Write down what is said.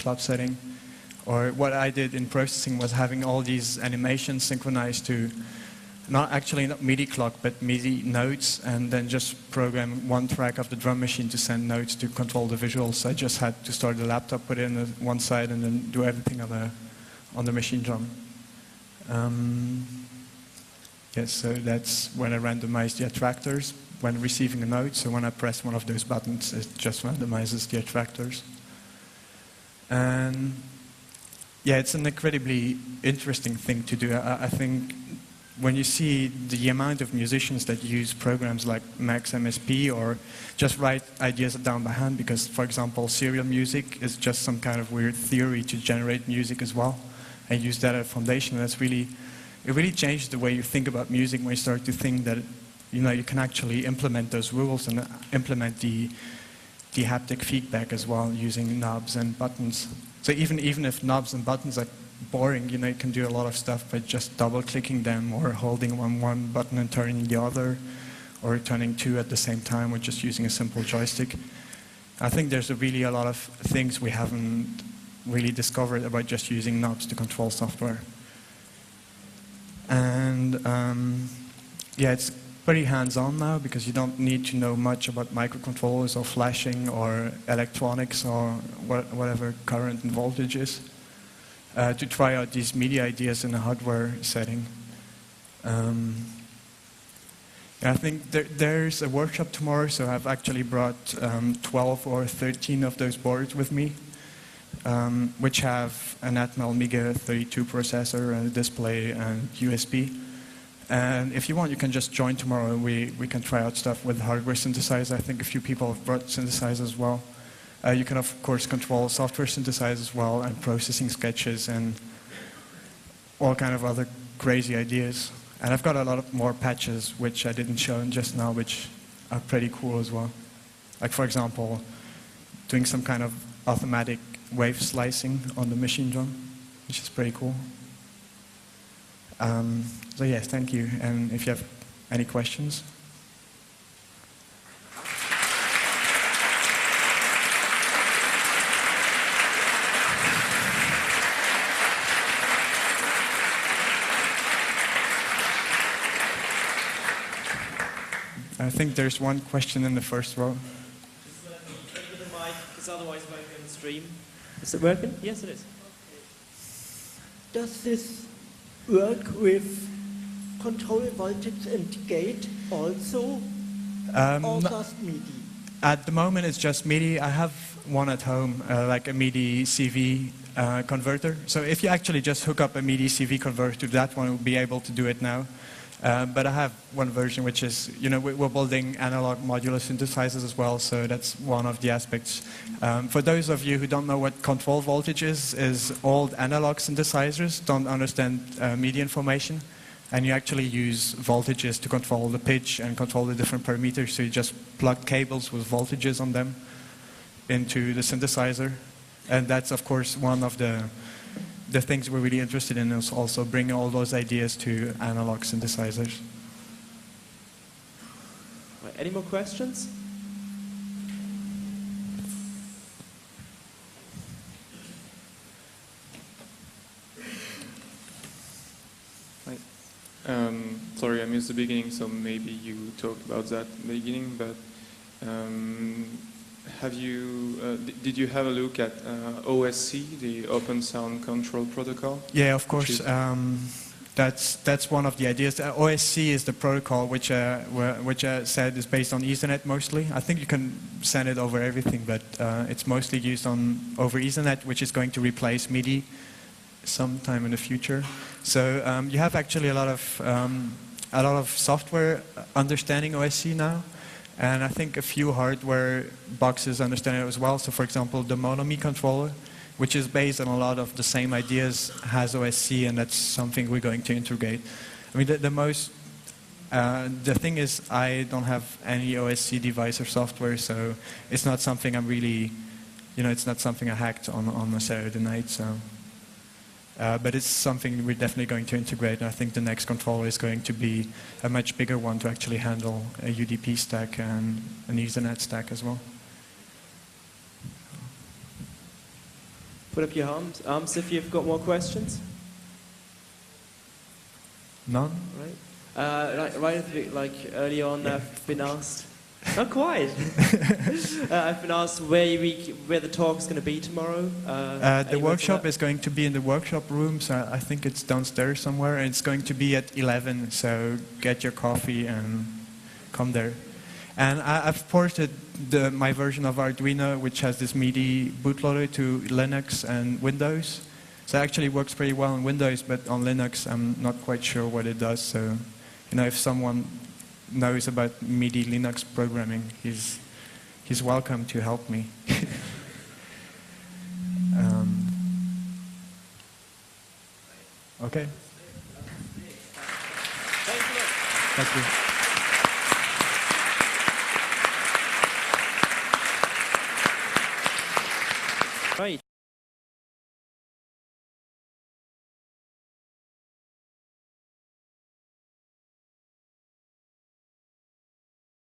club setting. Or what I did in processing was having all these animations synchronized to not MIDI clock, but MIDI notes, and then just program one track of the drum machine to send notes to control the visuals. So I just had to start the laptop, put it in one side, and then do everything on the machine drum. Yes, so that's when I randomize the attractors when receiving a note. So when I press one of those buttons, it just randomizes the attractors. And yeah, it's an incredibly interesting thing to do. I think when you see the amount of musicians that use programs like Max MSP or just write ideas down by hand, because, for example, serial music is just some kind of weird theory to generate music as well, and use that as a foundation. It really changed the way you think about music when you start to think that you can actually implement those rules and implement the haptic feedback as well using knobs and buttons. So even if knobs and buttons are boring, you can do a lot of stuff by just double-clicking them or holding one button and turning the other, or turning two at the same time, or just using a simple joystick. I think there's really a lot of things we haven't really discovered about just using knobs to control software. And yeah, it's pretty hands-on now because you don't need to know much about microcontrollers or flashing or electronics or whatever current and voltage is to try out these MIDI ideas in a hardware setting. I think there's a workshop tomorrow, so I've actually brought 12 or 13 of those boards with me, which have an Atmel MIGA 32 processor and a display and USB. And if you want, you can just join tomorrow. We can try out stuff with hardware synthesizers. I think a few people have brought synthesizers as well. You can, of course, control software synthesizers as well, and processing sketches and all kind of other crazy ideas. And I've got a lot of more patches, which I didn't show just now, which are pretty cool as well. Like, for example, doing some kind of automatic wave slicing on the machine drum, which is pretty cool. So yes, thank you. And if you have any questions. I think there's one question in the first row. Just with the mic, because otherwise it won't be on the stream. Is it working? Yes, it is. Does this work with control voltage and gate also, or just MIDI? At the moment, it's just MIDI. I have one at home, like a MIDI CV converter. So if you actually just hook up a MIDI CV converter to that one, we'll be able to do it now. But I have one version which is, we're building analog modular synthesizers as well, so that's one of the aspects. For those of you who don't know what control voltage is old analog synthesizers don't understand MIDI information, and you actually use voltages to control the pitch and control the different parameters, so you just plug cables with voltages on them into the synthesizer. And that's, of course, one of the things we're really interested in, is also bringing all those ideas to analog synthesizers. Right, any more questions? Sorry, I missed the beginning, so maybe you talked about that in the beginning, but did you have a look at OSC, the Open Sound Control Protocol? Yeah, of course. That's one of the ideas. OSC is the protocol which I said is based on Ethernet mostly. I think you can send it over everything, but it's mostly used over Ethernet, which is going to replace MIDI sometime in the future. So you have actually a lot of software understanding OSC now. And I think a few hardware boxes understand it as well. So for example, the Monomi controller, which is based on a lot of the same ideas, has OSC, and that's something we're going to integrate. I mean, the thing is, I don't have any OSC device or software, so it's not something I'm really, it's not something I hacked on a Saturday night, so. But it's something we're definitely going to integrate, and I think the next controller is going to be a much bigger one to actually handle a UDP stack and an Ethernet stack as well. put up your arms if you've got more questions. None? Right, right at the, like early on, I've been asked. Not quite. I've been asked where the talk is going to be tomorrow. The workshop is going to be in the workshop room, so I think it's downstairs somewhere, and it's going to be at 11, so get your coffee and come there. And I've ported my version of Arduino, which has this MIDI bootloader, to Linux and Windows. So it actually works pretty well on Windows, but on Linux I'm not quite sure what it does. So, if someone knows about MIDI Linux programming, he's welcome to help me. Okay. Thanks a lot. Thank you.